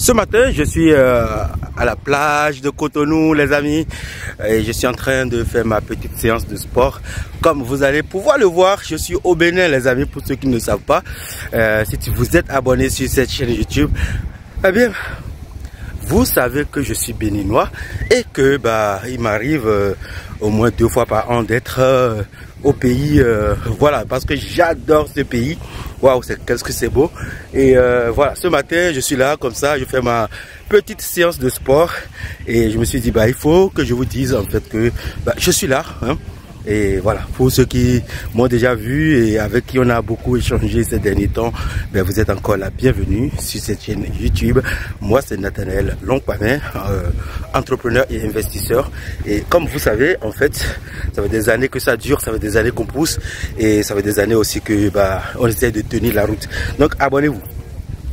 Ce matin, je suis à la plage de Cotonou, les amis, et je suis en train de faire ma petite séance de sport. Comme vous allez pouvoir le voir, je suis au Bénin, les amis, pour ceux qui ne savent pas. Si vous êtes abonné sur cette chaîne YouTube, eh bien, vous savez que je suis béninois et que il m'arrive au moins 2 fois par an d'être au pays, voilà, parce que j'adore ce pays. Waouh, qu'est-ce que c'est beau. Et voilà, ce matin, je suis là comme ça, je fais ma petite séance de sport et je me suis dit, il faut que je vous dise en fait que je suis là, hein. Et voilà, pour ceux qui m'ont déjà vu et avec qui on a beaucoup échangé ces derniers temps, vous êtes encore la bienvenue sur cette chaîne YouTube. Moi, c'est Nathanaël Longpamin, entrepreneur et investisseur. Et comme vous savez, en fait, ça fait des années que ça dure, ça fait des années qu'on pousse et ça fait des années aussi que on essaie de tenir la route. Donc, abonnez-vous.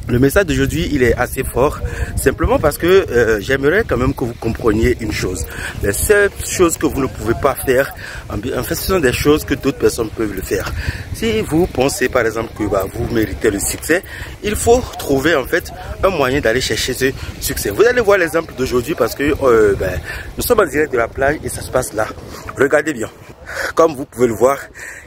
Le message d'aujourd'hui, il est assez fort, simplement parce que j'aimerais quand même que vous compreniez une chose. Les seules choses que vous ne pouvez pas faire, en fait, ce sont des choses que d'autres personnes peuvent le faire. Si vous pensez par exemple que vous méritez le succès, il faut trouver en fait un moyen d'aller chercher ce succès. Vous allez voir l'exemple d'aujourd'hui parce que nous sommes en direct de la plage et ça se passe là. Regardez bien. Comme vous pouvez le voir,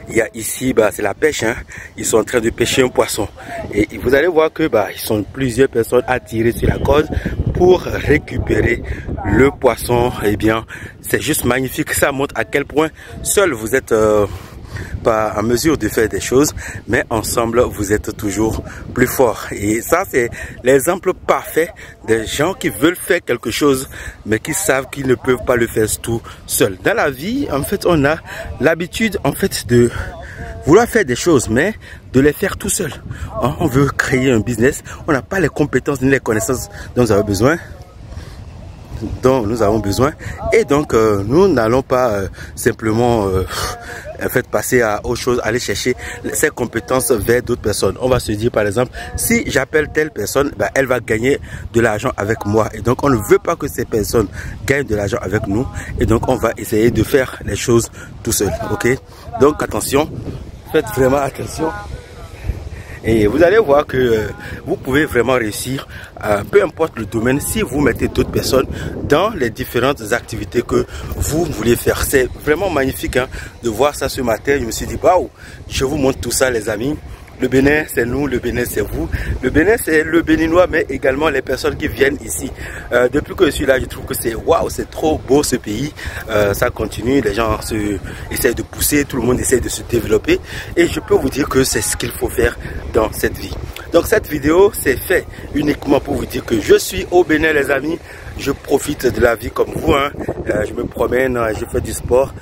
il y a ici, c'est la pêche, hein. Ils sont en train de pêcher un poisson. Et vous allez voir que ils sont plusieurs personnes attirées sur la corde pour récupérer le poisson. Eh bien, c'est juste magnifique. Ça montre à quel point seul vous êtes pas en mesure de faire des choses, mais ensemble vous êtes toujours plus fort. Et ça, c'est l'exemple parfait des gens qui veulent faire quelque chose mais qui savent qu'ils ne peuvent pas le faire tout seul. Dans la vie, en fait, on a l'habitude en fait de vouloir faire des choses mais de les faire tout seul. On veut créer un business, on n'a pas les compétences ni les connaissances dont nous avons besoin. Et donc nous n'allons pas simplement en fait passer à autre chose, aller chercher ces compétences vers d'autres personnes. On va se dire par exemple, si j'appelle telle personne, elle va gagner de l'argent avec moi. Et donc on ne veut pas que ces personnes gagnent de l'argent avec nous. Et donc on va essayer de faire les choses tout seul. Ok? Donc attention, faites vraiment attention. Et vous allez voir que vous pouvez vraiment réussir, peu importe le domaine, si vous mettez d'autres personnes dans les différentes activités que vous voulez faire. C'est vraiment magnifique hein, de voir ça ce matin. Je me suis dit, waouh, je vous montre tout ça les amis. Le Bénin, c'est nous, le Bénin, c'est vous. Le Bénin, c'est le Béninois, mais également les personnes qui viennent ici. Depuis que je suis là, je trouve que c'est waouh, c'est trop beau ce pays. Ça continue, les gens essaient de pousser, tout le monde essaie de se développer. Et je peux vous dire que c'est ce qu'il faut faire dans cette vie. Donc cette vidéo, c'est fait uniquement pour vous dire que je suis au Bénin, les amis. Je profite de la vie comme vous, hein. Je me promène, je fais du sport.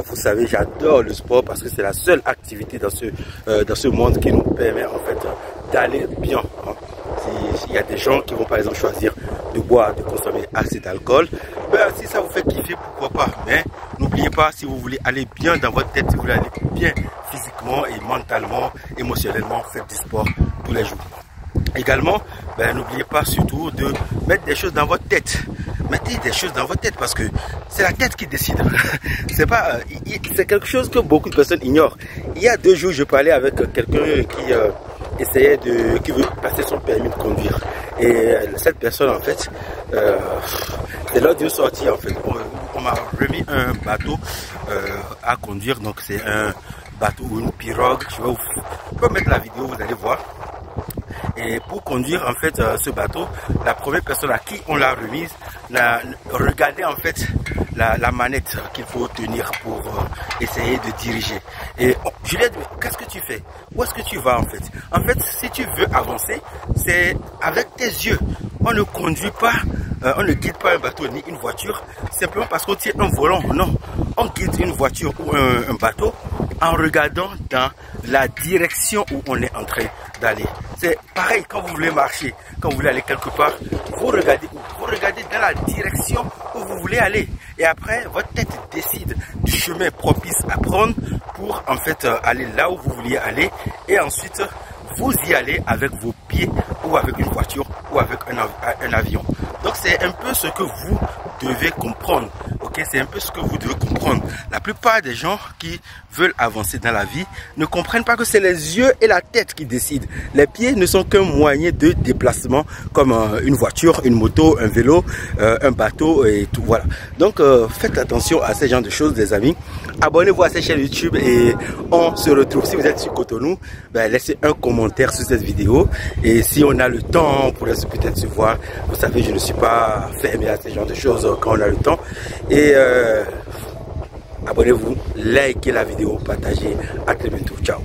Vous savez, j'adore le sport parce que c'est la seule activité dans ce monde qui nous permet en fait d'aller bien. Hein. S'il y a des gens qui vont par exemple choisir de boire, de consommer assez d'alcool, si ça vous fait kiffer, pourquoi pas. Mais n'oubliez pas, si vous voulez aller bien dans votre tête, si vous voulez aller bien physiquement et mentalement, émotionnellement, faites du sport tous les jours. Également, n'oubliez pas surtout de mettre des choses dans votre tête. Mettez des choses dans votre tête parce que c'est la tête qui décide. C'est quelque chose que beaucoup de personnes ignorent. Il y a 2 jours, je parlais avec quelqu'un qui veut passer son permis de conduire. Et cette personne, en fait, c'est lors d'une sortie, en fait, on m'a remis un bateau à conduire. Donc c'est un bateau ou une pirogue. Je peux mettre la vidéo, vous allez voir. Et pour conduire en fait ce bateau, la première personne à qui on l'a remise regardait en fait la manette qu'il faut tenir pour essayer de diriger. Et je lui ai dit, qu'est-ce que tu fais? Où est-ce que tu vas en fait? En fait, si tu veux avancer, c'est avec tes yeux. On ne conduit pas, on ne guide pas un bateau ni une voiture simplement parce qu'on tient un volant. Non, on guide une voiture ou un bateau en regardant dans la direction où on est en train d'aller. C'est pareil quand vous voulez marcher, quand vous voulez aller quelque part, vous regardez dans la direction où vous voulez aller. Et après, votre tête décide du chemin propice à prendre pour en fait aller là où vous vouliez aller. Et ensuite, vous y allez avec vos pieds ou avec une voiture ou avec un avion. Donc c'est un peu ce que vous devez comprendre. Ok, ok, c'est un peu ce que vous devez comprendre. La plupart des gens qui veulent avancer dans la vie ne comprennent pas que c'est les yeux et la tête qui décident. Les pieds ne sont qu'un moyen de déplacement comme une voiture, une moto, un vélo, un bateau et tout. Voilà. Donc faites attention à ces genres de choses, les amis. Abonnez-vous à cette chaîne YouTube et on se retrouve. Si vous êtes sur Cotonou, ben, laissez un commentaire sur cette vidéo. Et si on a le temps, on pourrait peut-être se voir. Vous savez, je ne suis pas fermé à ce genre de choses quand on a le temps. Et abonnez-vous, likez la vidéo, partagez. À très bientôt. Ciao.